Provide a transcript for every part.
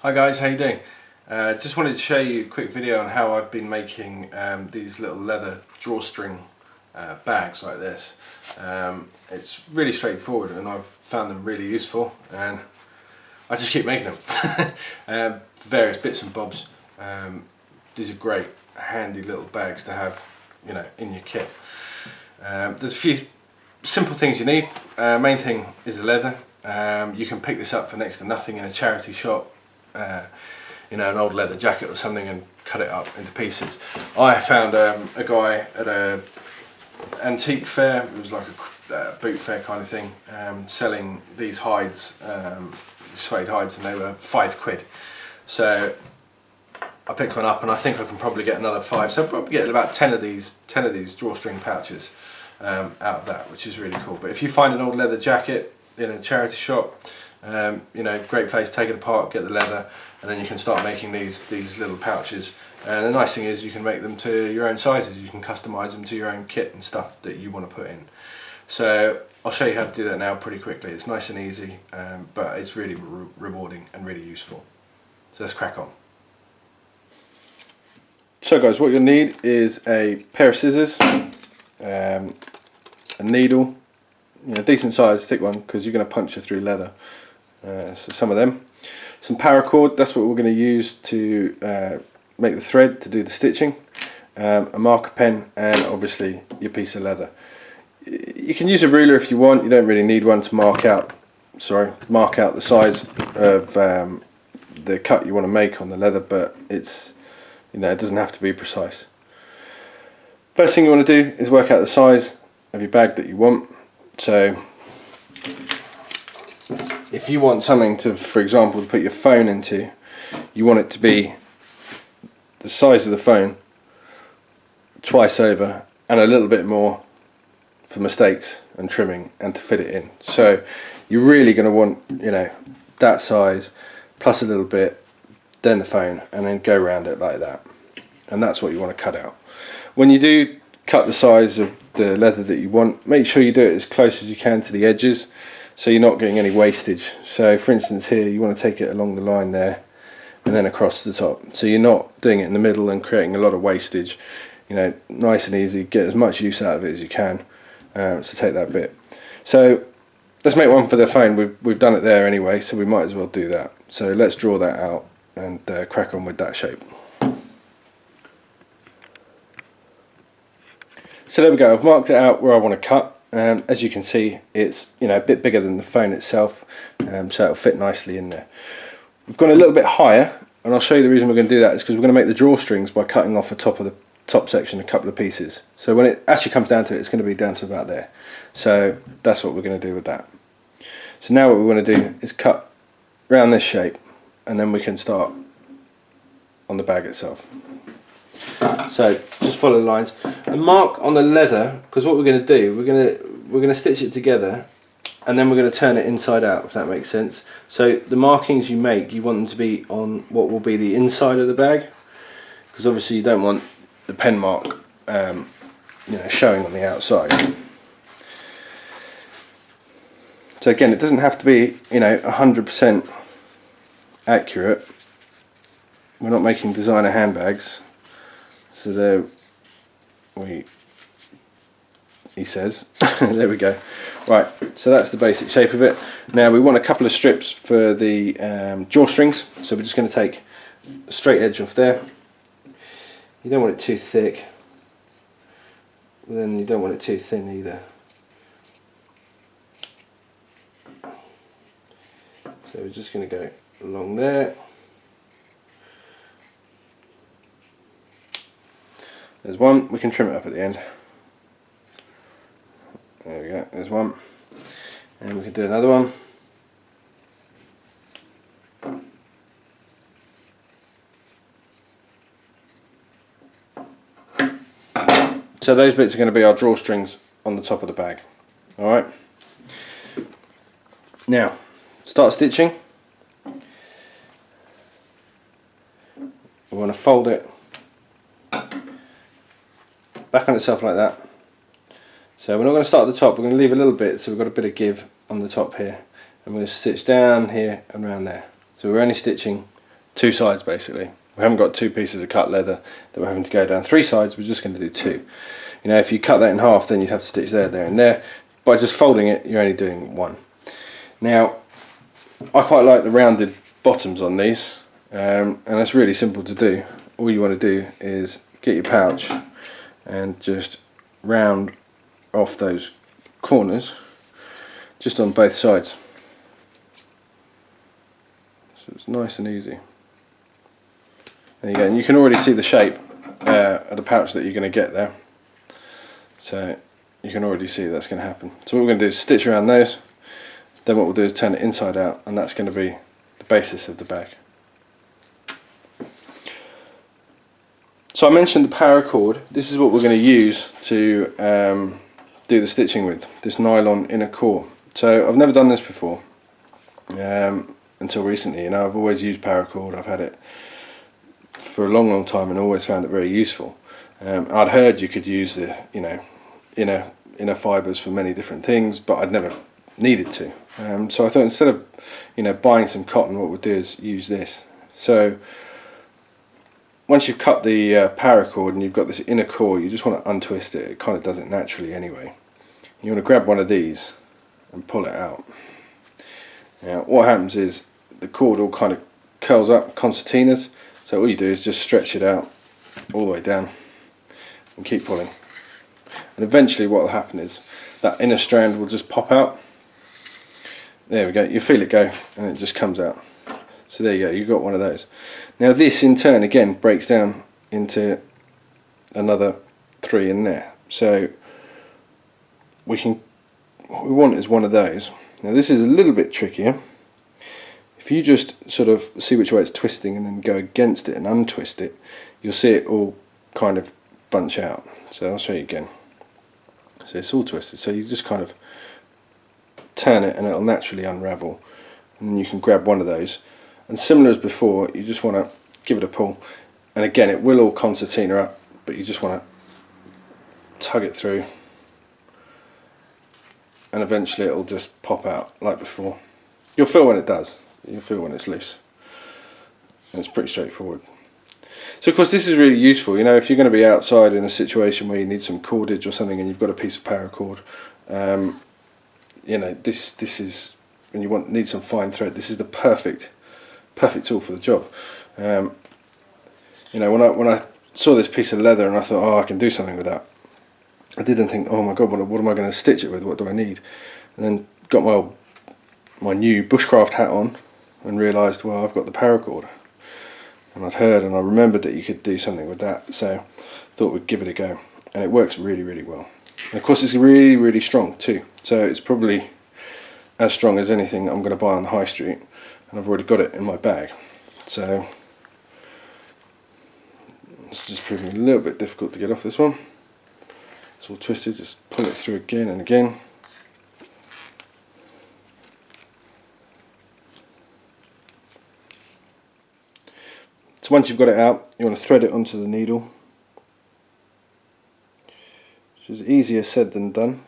Hi guys, how you doing? Just wanted to show you a quick video on how I've been making these little leather drawstring bags like this. It's really straightforward and I've found them really useful and I just keep making them. Various bits and bobs. These are great, handy little bags to have, you know, in your kit. There's a few simple things you need. Main thing is the leather. You can pick this up for next to nothing in a charity shop. You know, an old leather jacket or something, and cut it up into pieces. I found a guy at a antique fair, it was like a boot fair kind of thing, selling these hides, suede hides, and they were £5. So I picked one up and I think I can probably get another 5, so I'll probably get about 10 of these drawstring pouches out of that, which is really cool. But if you find an old leather jacket in a charity shop, you know, great place, take it apart, get the leather, and then you can start making these little pouches. And the nice thing is you can make them to your own sizes. You can customize them to your own kit and stuff that you want to put in. So I'll show you how to do that now pretty quickly. It's nice and easy, but it's really rewarding and really useful. So let's crack on. So guys, what you'll need is a pair of scissors, a needle, you know, decent size thick one, because you're going to puncture through leather. So some of them, some paracord, that's what we're going to use to make the thread to do the stitching, a marker pen, and obviously your piece of leather. You can use a ruler if you want. You don't really need one to mark out the size of the cut you want to make on the leather, but it's, you know, it doesn't have to be precise. First thing you want to do is work out the size of your bag that you want. So if you want something to, for example, to put your phone into, you want it to be the size of the phone twice over and a little bit more for mistakes and trimming and to fit it in. So you're really going to want, you know, that size plus a little bit, then the phone, and then go around it like that. And that's what you want to cut out. When you do cut the size of the leather that you want, make sure you do it as close as you can to the edges, so you're not getting any wastage. So for instance here, you want to take it along the line there and then across the top, so you're not doing it in the middle and creating a lot of wastage. You know, nice and easy, get as much use out of it as you can. So take that bit. So let's make one for the phone. We've done it there anyway, so we might as well do that. So let's draw that out and crack on with that shape. So there we go, I've marked it out where I want to cut. As you can see, it's, you know, a bit bigger than the phone itself, so it'll fit nicely in there. We've gone a little bit higher, and I'll show you the reason we're going to do that is because we're going to make the drawstrings by cutting off the top of the top section, a couple of pieces. So when it actually comes down to it, it's going to be down to about there. So that's what we're going to do with that. So now what we want to do is cut around this shape, and then we can start on the bag itself. So just follow the lines and mark on the leather, because what we're going to do, we're going to stitch it together and then we're going to turn it inside out, if that makes sense. So the markings you make, you want them to be on what will be the inside of the bag, because obviously you don't want the pen mark you know, showing on the outside. So again, it doesn't have to be, you know, 100% accurate. We're not making designer handbags. So there he says, there we go. Right, so that's the basic shape of it. Now we want a couple of strips for the drawstrings, so we're just going to take a straight edge off there. You don't want it too thick, but then you don't want it too thin either. So we're just going to go along there. There's one, we can trim it up at the end. There we go, there's one. And we can do another one. So those bits are going to be our drawstrings on the top of the bag. Alright. Now, start stitching. We want to fold it back on itself like that. So we're not going to start at the top, we're going to leave a little bit, so we've got a bit of give on the top here, and we're going to stitch down here and around there. So we're only stitching two sides basically. We haven't got two pieces of cut leather that we're having to go down three sides, we're just going to do two. You know, if you cut that in half, then you'd have to stitch there, there and there. By just folding it, you're only doing one. Now, I quite like the rounded bottoms on these, and that's really simple to do. All you want to do is get your pouch and just round off those corners just on both sides. So it's nice and easy. There you go, and you can already see the shape of the pouch that you're going to get there. So you can already see that's going to happen. So what we're going to do is stitch around those, then what we'll do is turn it inside out, and that's going to be the basis of the bag. So I mentioned the paracord. This is what we're going to use to do the stitching with, this nylon inner core. So I've never done this before until recently. You know, I've always used paracord. I've had it for a long time and always found it very useful. I'd heard you could use the, you know, inner fibres for many different things, but I'd never needed to. So I thought instead of, you know, buying some cotton, what we'll do is use this. So once you've cut the paracord and you've got this inner core, you just want to untwist it. It kind of does it naturally anyway. You want to grab one of these and pull it out. Now what happens is the cord all kind of curls up, concertinas. So all you do is just stretch it out all the way down and keep pulling. And eventually what will happen is that inner strand will just pop out. There we go, you feel it go and it just comes out. So there you go, you've got one of those. Now this in turn again breaks down into another three in there. So what we want is one of those. Now this is a little bit trickier. If you just sort of see which way it's twisting and then go against it and untwist it, you'll see it all kind of bunch out. So I'll show you again. So it's all twisted, so you just kind of turn it and it'll naturally unravel, and then you can grab one of those, and similar as before, you just want to give it a pull, and again it will all concertina up, but you just want to tug it through and eventually it'll just pop out like before. You'll feel when it does, you'll feel when it's loose, and it's pretty straightforward. So of course this is really useful, you know, if you're going to be outside in a situation where you need some cordage or something and you've got a piece of paracord, you know, this is when you need some fine thread, this is the perfect tool for the job. You know, when I saw this piece of leather and I thought, oh, I can do something with that, I didn't think, oh my god, what am I going to stitch it with, what do I need? And then got my new bushcraft hat on and realised, well, I've got the paracord. And I'd heard and I remembered that you could do something with that, so thought we'd give it a go, and it works really, really well. And of course it's really, really strong too, so it's probably as strong as anything I'm going to buy on the high street, and I've already got it in my bag. So it's just proving a little bit difficult to get off this one. It's all twisted, just pull it through again and again. So once you've got it out, you want to thread it onto the needle, which is easier said than done.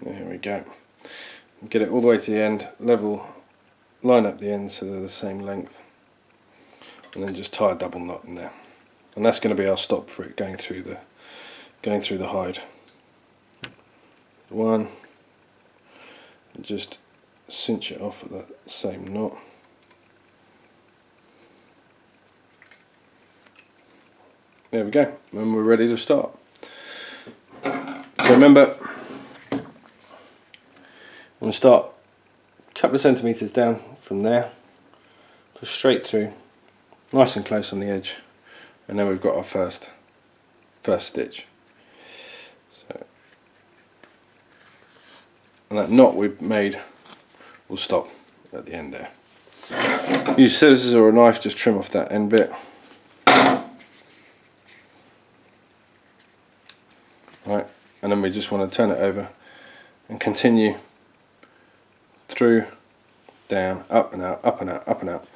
There we go. Get it all the way to the end, level, line up the ends so they're the same length, and then just tie a double knot in there. And that's going to be our stop for it going through the hide. One, and just cinch it off at that same knot. There we go, and we're ready to start. So remember, I'm going to start a couple of centimetres down from there, push straight through, nice and close on the edge, and then we've got our first stitch. So, and that knot we've made will stop at the end there. Use scissors or a knife, just trim off that end bit. Right, and then we just want to turn it over and continue through down, up and out, up and out, up and out,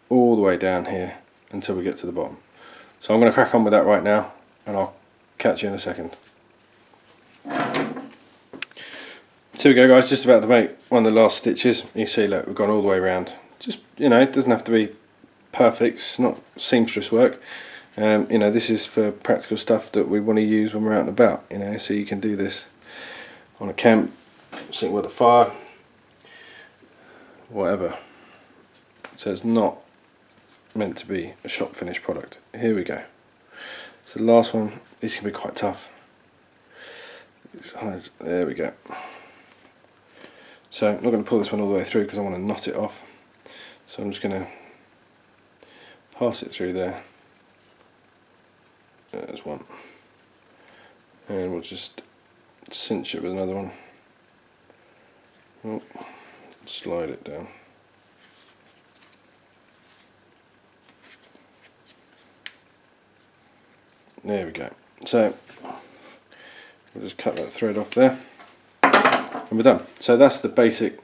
all the way down here until we get to the bottom. So I'm going to crack on with that right now, and I'll catch you in a second. So we go, guys, just about to make one of the last stitches. You see, look, we've gone all the way around. Just, you know, it doesn't have to be perfect, it's not seamstress work. You know, this is for practical stuff that we want to use when we're out and about, you know, so you can do this on a camp, sitting with a fire, whatever. So it's not meant to be a shop finished product. Here we go. So the last one, this can be quite tough. There we go. So I'm not going to pull this one all the way through because I want to knot it off. So I'm just going to pass it through there. There's one. And we'll just cinch it with another one. Oh, slide it down. There we go. So we'll just cut that thread off there, and we're done. So that's the basic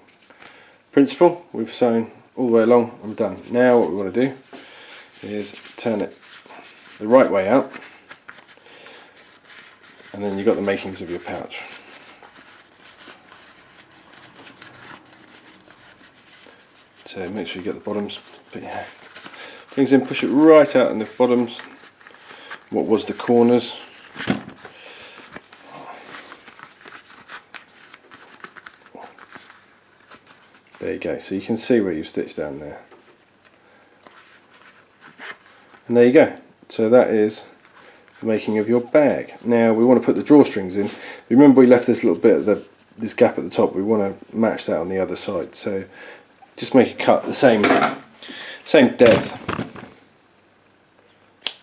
principle. We've sewn all the way along and we're done. Now what we want to do is turn it the right way out, and then you've got the makings of your pouch. So make sure you get the bottoms, but yeah, things in, push it right out in the bottoms. What was the corners? There you go, so you can see where you've stitched down there. And there you go. So that is the making of your bag. Now we want to put the drawstrings in. Remember we left this little bit of this gap at the top. We want to match that on the other side. So just make a cut the same depth.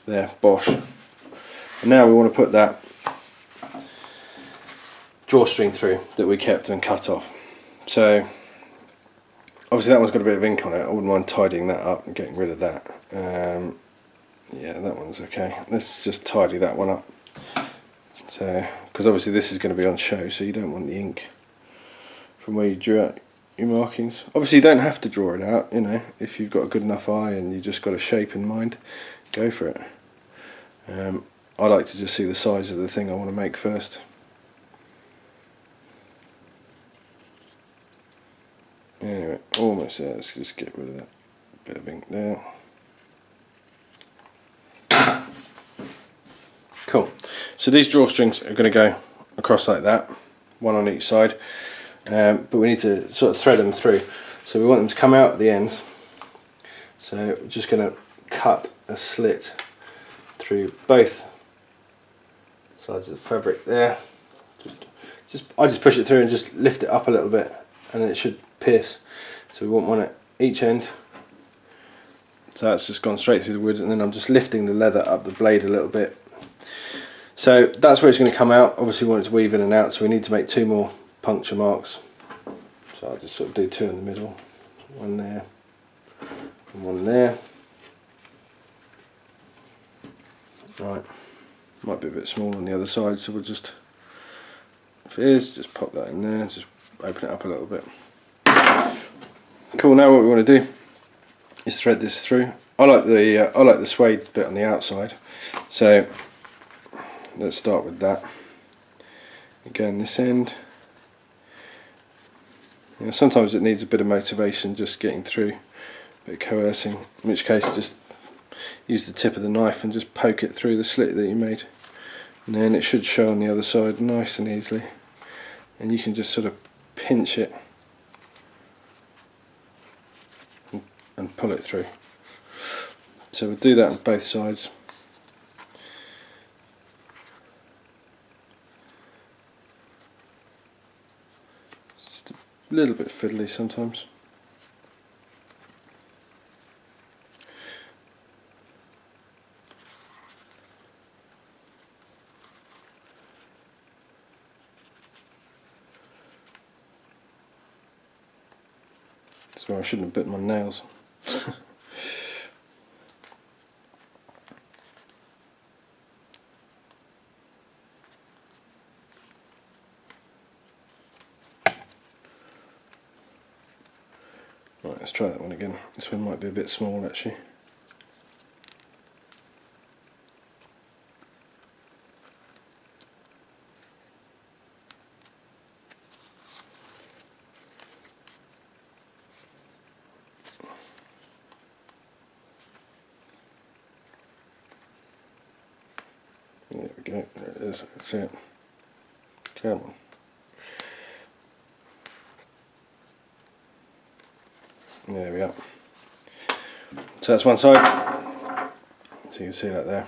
There, bosh. And now we want to put that drawstring through that we kept and cut off. So obviously that one's got a bit of ink on it. I wouldn't mind tidying that up and getting rid of that. Yeah, that one's okay. Let's just tidy that one up. So, because obviously this is going to be on show, so you don't want the ink from where you drew out your markings. Obviously you don't have to draw it out, you know, if you've got a good enough eye and you just got a shape in mind, go for it. I like to just see the size of the thing I want to make first. Anyway, almost there. Let's just get rid of that bit of ink there. Cool. So these drawstrings are going to go across like that, one on each side, but we need to sort of thread them through. So we want them to come out at the ends. So we're just going to cut a slit through both sides of the fabric there. I just push it through and just lift it up a little bit, and then it should pierce. So we want one at each end. So that's just gone straight through the wood, and then I'm just lifting the leather up the blade a little bit. So that's where it's going to come out. Obviously we want it to weave in and out, so we need to make 2 more puncture marks. So I'll just sort of do 2 in the middle, one there and one there. Right, might be a bit small on the other side, so we'll just, if it is, just pop that in there, just open it up a little bit. Cool. Now what we want to do is thread this through. I like the suede bit on the outside, so let's start with that. Again, this end. You know, sometimes it needs a bit of motivation, just getting through, a bit of coercing. In which case, just use the tip of the knife and just poke it through the slit that you made, and then it should show on the other side nice and easily. And you can just sort of pinch it and pull it through. So we'll do that on both sides. Just a little bit fiddly sometimes. So I shouldn't have bitten my nails. Right, Let's try that one again. This one might be a bit small actually. There we go, there it is, that's it. Come on. There we are. So that's one side, so you can see that there.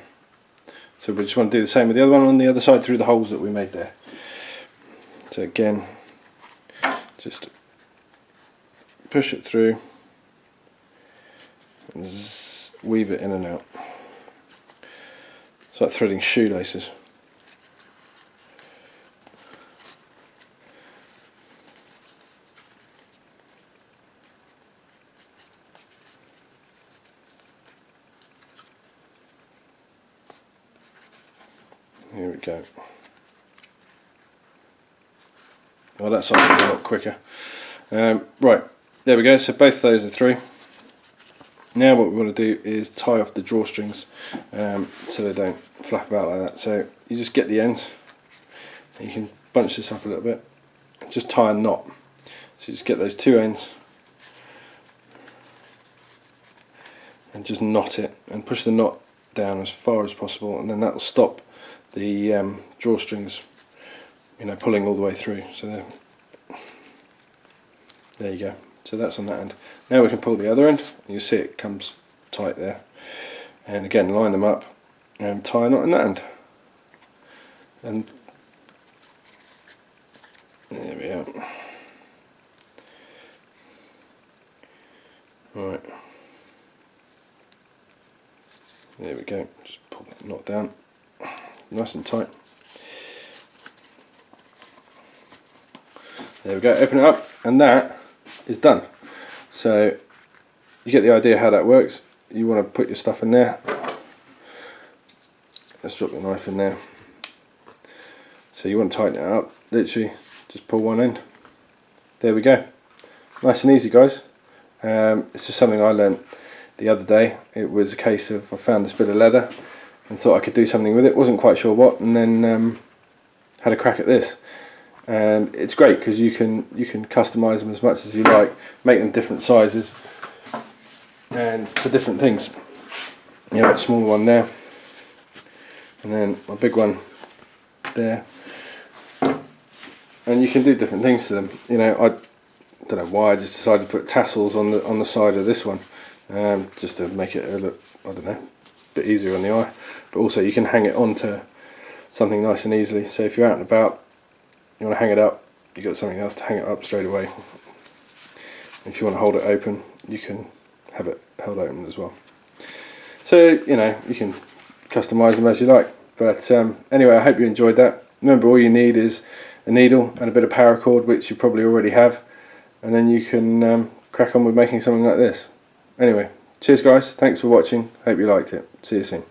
So we just want to do the same with the other one on the other side through the holes that we made there. So again, just push it through and weave it in and out. It's like threading shoelaces. Here we go. Well, that's a lot quicker. Right, there we go. So both those are through. Now what we want to do is tie off the drawstrings so they don't flap about like that. So you just get the ends, and you can bunch this up a little bit, just tie a knot. So you just get those two ends and just knot it and push the knot down as far as possible, and then that will stop the drawstrings, you know, pulling all the way through. So there you go. So that's on that end. Now we can pull the other end. You see it comes tight there. And again, line them up and tie a knot in that end. And there we are. Right. There we go. Just pull that knot down. Nice and tight. There we go, open it up, and that is done. So you get the idea how that works. You want to put your stuff in there. Let's drop the knife in there. So you want to tighten it up, literally just pull one end. There we go. Nice and easy, guys. It's just something I learnt the other day. It was a case of I found this bit of leather and thought I could do something with it, wasn't quite sure what, and then had a crack at this. And it's great because you can customize them as much as you like, make them different sizes and for different things. You know, a small one there, and then a big one there, and you can do different things to them. You know, I don't know why I just decided to put tassels on the side of this one, just to make it look, I don't know, a bit easier on the eye. But also you can hang it onto something nice and easily. So if you're out and about, you want to hang it up, you've got something else to hang it up straight away. If you want to hold it open, you can have it held open as well. So, you know, you can customize them as you like. But anyway, I hope you enjoyed that. Remember, all you need is a needle and a bit of paracord, which you probably already have, and then you can crack on with making something like this. Anyway, cheers guys, thanks for watching, hope you liked it. See you soon.